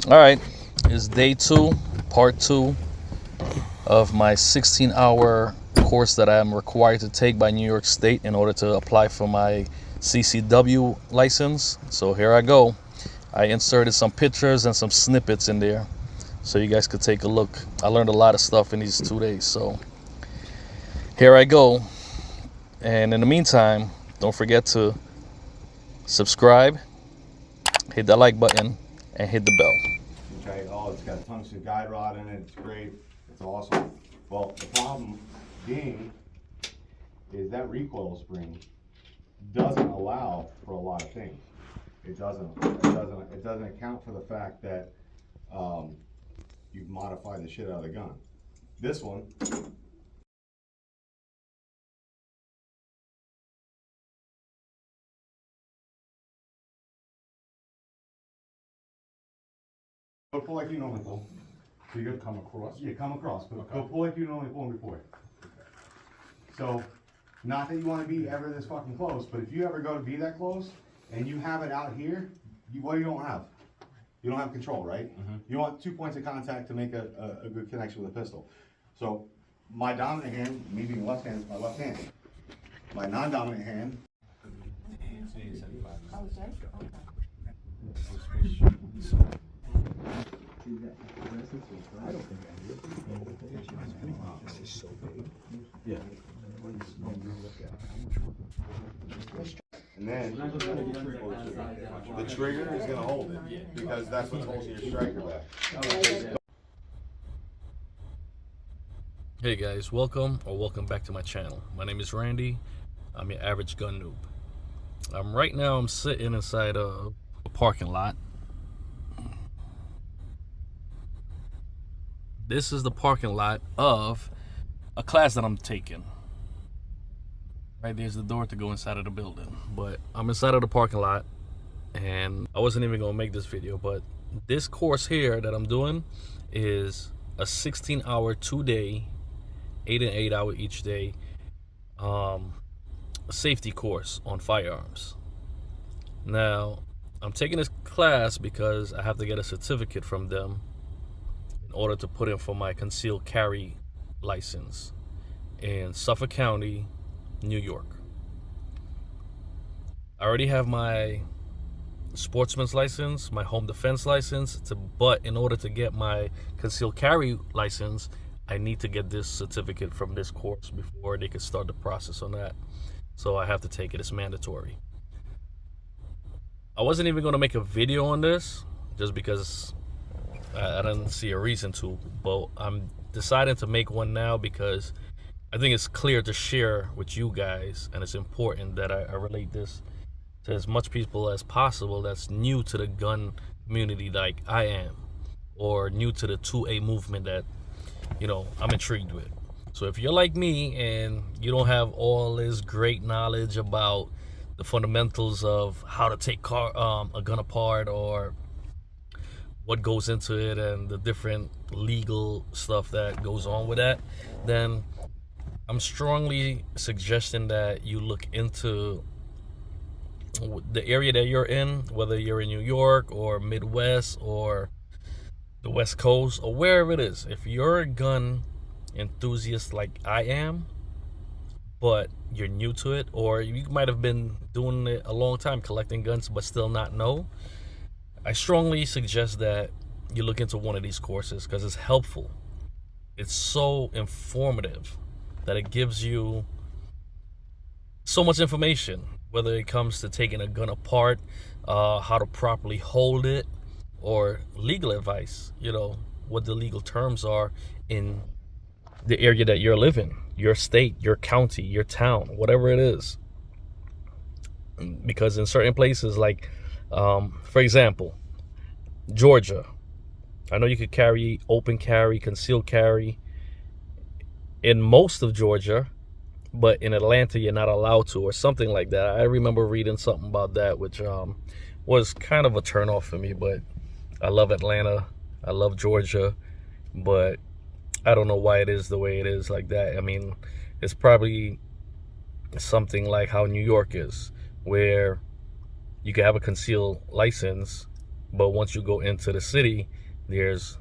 All right, it's day two, part two of my 16-hour course that I am required to take by New York State in order to apply for my CCW license. So here I go. I inserted some pictures and some snippets in there so you guys could take a look. I learned a lot of stuff in these 2 days. So here I go. And in the meantime, don't forget to subscribe, hit that like button, and hit the bell. Okay, oh, it's got a tungsten guide rod in it, it's great, it's awesome. Well, the problem being is that recoil spring doesn't allow for a lot of things. It doesn't account for the fact that you've modified the shit out of the gun. This one, go pull like you normally pull. So you're gonna come across? Yeah, come across. Go pull like you normally pull before. So, not that you want to be ever this fucking close, but if you ever go to be that close and you have it out here, what you don't have? You don't have control, right? You want 2 points of contact to make a good connection with a pistol. So, my dominant hand, me being left hand, is my left hand. My non-dominant hand. And then the trigger is gonna hold it because that's what's holding your striker back. Hey guys, welcome back to my channel. My name is Randy. I'm your average gun noob. Right now I'm sitting inside a parking lot. This is the parking lot of a class that I'm taking. Right there's the door to go inside of the building. But I'm inside of the parking lot and I wasn't even gonna make this video, but this course here that I'm doing is a 16-hour, 2-day, 8 and 8 hour each day safety course on firearms. Now, I'm taking this class because I have to get a certificate from them in order to put in for my concealed carry license in Suffolk County, New York. I already have my sportsman's license, my home defense license, but in order to get my concealed carry license, I need to get this certificate from this course before they can start the process on that. So I have to take it, it's mandatory. I wasn't even gonna make a video on this just because I didn't see a reason to, but I'm deciding to make one now because I think it's clear to share with you guys, and it's important that I relate this to as much people as possible that's new to the gun community like I am, or new to the 2A movement that, you know, I'm intrigued with. So if you're like me and you don't have all this great knowledge about the fundamentals of how to take a gun apart or what goes into it and the different legal stuff that goes on with that, then I'm strongly suggesting that you look into the area that you're in, whether you're in New York or Midwest or the West Coast or wherever it is. If you're a gun enthusiast like I am, but you're new to it, or you might have been doing it a long time, collecting guns, but still not know, I strongly suggest that you look into one of these courses because it's helpful. It's so informative that it gives you so much information, whether it comes to taking a gun apart, how to properly hold it, or legal advice, you know, what the legal terms are in the area that you're living, your state, your county, your town, whatever it is. Because in certain places, like, for example, Georgia, I know you could carry open carry, concealed carry in most of Georgia, but in Atlanta you're not allowed to, or something like that. I remember reading something about that, which was kind of a turnoff for me. But I love Atlanta, I love Georgia, but I don't know why it is the way it is like that. I mean, it's probably something like how New York is, where you can have a concealed license But once you go into the city, there's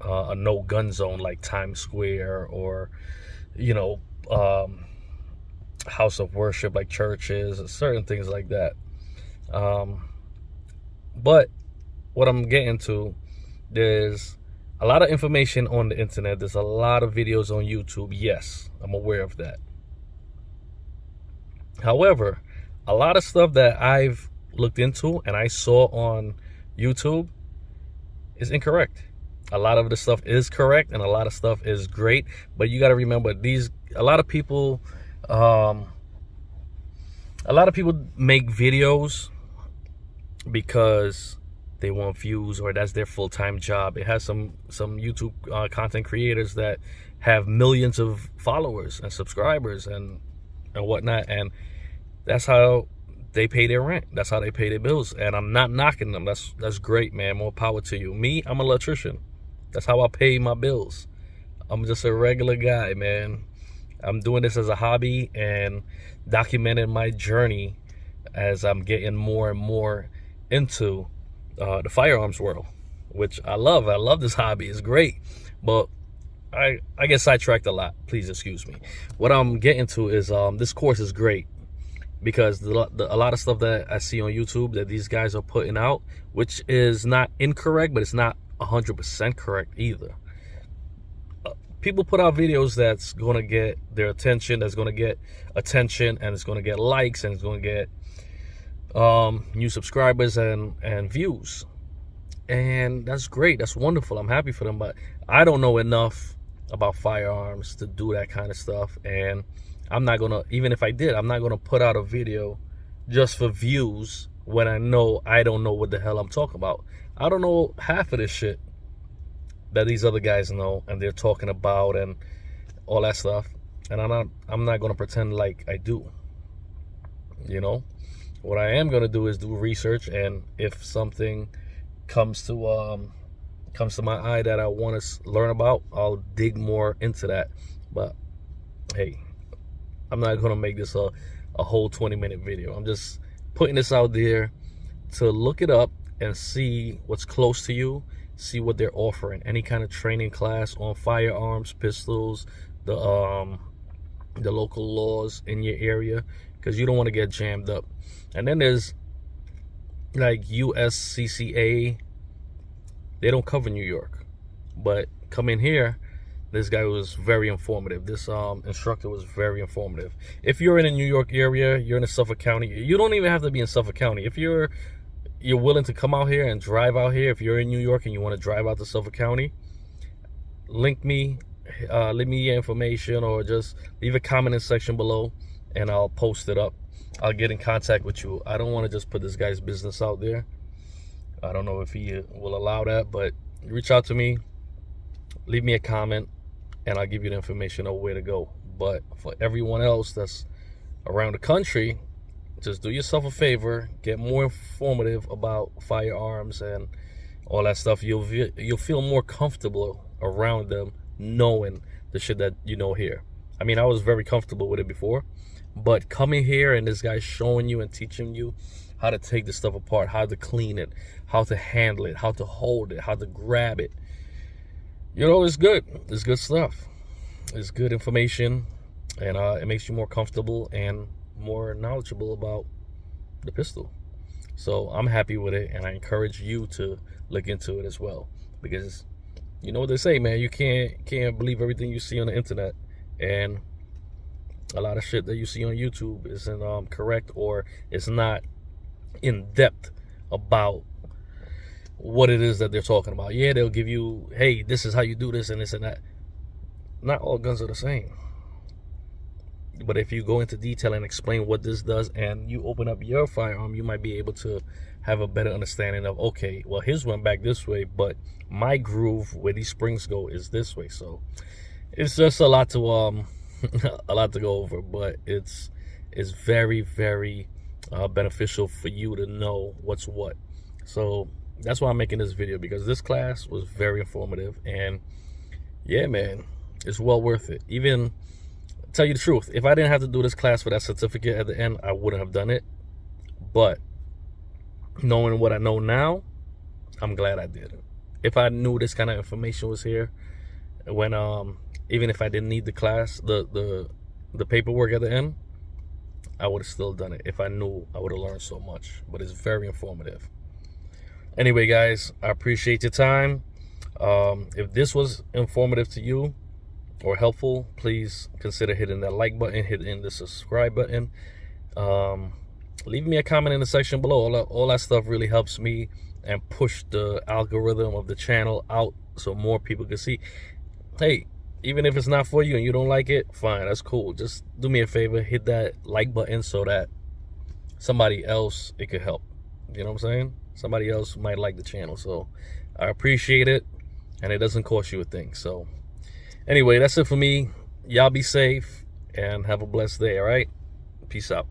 a no gun zone like Times Square, or house of worship like churches, certain things like that. But what I'm getting to, there's a lot of information on the internet. There's a lot of videos on YouTube. Yes, I'm aware of that. However, a lot of stuff that I've looked into and I saw on YouTube is incorrect. A lot of the stuff is correct and a lot of stuff is great, but you got to remember, a lot of people make videos because they want views, or that's their full-time job. It has some YouTube content creators that have millions of followers and subscribers and whatnot, and that's how they pay their rent. That's how they pay their bills. And I'm not knocking them. That's great, man. More power to you. Me, I'm an electrician. That's how I pay my bills. I'm just a regular guy, man. I'm doing this as a hobby and documenting my journey as I'm getting more and more into the firearms world, which I love. I love this hobby. It's great. But I get sidetracked a lot. Please excuse me. What I'm getting to is this course is great because a lot of stuff that I see on YouTube that these guys are putting out, which is not incorrect, but it's not 100% correct either. People put out videos that's going to get their attention, that's going to get attention, and it's going to get likes, and it's going to get new subscribers and views. And that's great. That's wonderful. I'm happy for them. But I don't know enough about firearms to do that kind of stuff. And I'm not going to, even if I did, I'm not going to put out a video just for views when I don't know what the hell I'm talking about. I don't know half of this shit that these other guys know and they're talking about and all that stuff. And I'm not going to pretend like I do. You know, what I am going to do is do research, and if something comes to my eye that I want to learn about, I'll dig more into that. But hey, I'm not going to make this a whole 20-minute video. I'm just putting this out there to look it up and see what's close to you, see what they're offering, any kind of training class on firearms, pistols, the local laws in your area, because you don't want to get jammed up. And then there's like USCCA. They don't cover New York, but come in here, this guy was very informative. This instructor was very informative. If you're in the New York area, you're in the Suffolk County, you don't even have to be in Suffolk County. If you're willing to come out here and drive out here, if you're in New York and you want to drive out to Suffolk County, leave me your information, or just leave a comment in the section below and I'll post it up. I'll get in contact with you. I don't want to just put this guy's business out there. I don't know if he will allow that, but reach out to me, leave me a comment, and I'll give you the information of where to go. But for everyone else that's around the country, just do yourself a favor, get more informative about firearms and all that stuff. You'll feel more comfortable around them, knowing the shit that you know here. I mean, I was very comfortable with it before, but coming here and this guy's showing you and teaching you how to take this stuff apart, how to clean it, how to handle it, how to hold it, how to grab it. You know, it's good. It's good stuff. It's good information, and it makes you more comfortable and more knowledgeable about the pistol. So I'm happy with it, and I encourage you to look into it as well, because you know what they say, man, you can't believe everything you see on the internet, and a lot of shit that you see on YouTube isn't correct, or it's not in depth about what it is that they're talking about. Yeah, they'll give you, hey, this is how you do this and this and that. Not all guns are the same. But if you go into detail and explain what this does, and you open up your firearm, you might be able to have a better understanding of, okay, well, his went back this way, but my groove where these springs go is this way. So it's just a lot to a lot to go over, but it's very, very beneficial for you to know what's what. So that's why I'm making this video, because this class was very informative, and yeah, man, it's well worth it. Even, tell you the truth, if I didn't have to do this class for that certificate at the end, I wouldn't have done it. But knowing what I know now, I'm glad I did it. If I knew this kind of information was here, when even if I didn't need the class, the paperwork at the end, I would have still done it. If I knew, I would have learned so much. But it's very informative. Anyway, guys, I appreciate your time. If this was informative to you or helpful, please consider hitting that like button, hitting the subscribe button. Leave me a comment in the section below. All that stuff really helps me and push the algorithm of the channel out so more people can see. Hey, even if it's not for you and you don't like it, fine, that's cool. Just do me a favor, hit that like button so that somebody else, it could help. You know what I'm saying? Somebody else might like the channel. So I appreciate it, and it doesn't cost you a thing. So anyway, that's it for me. Y'all be safe and have a blessed day, all right? Peace out.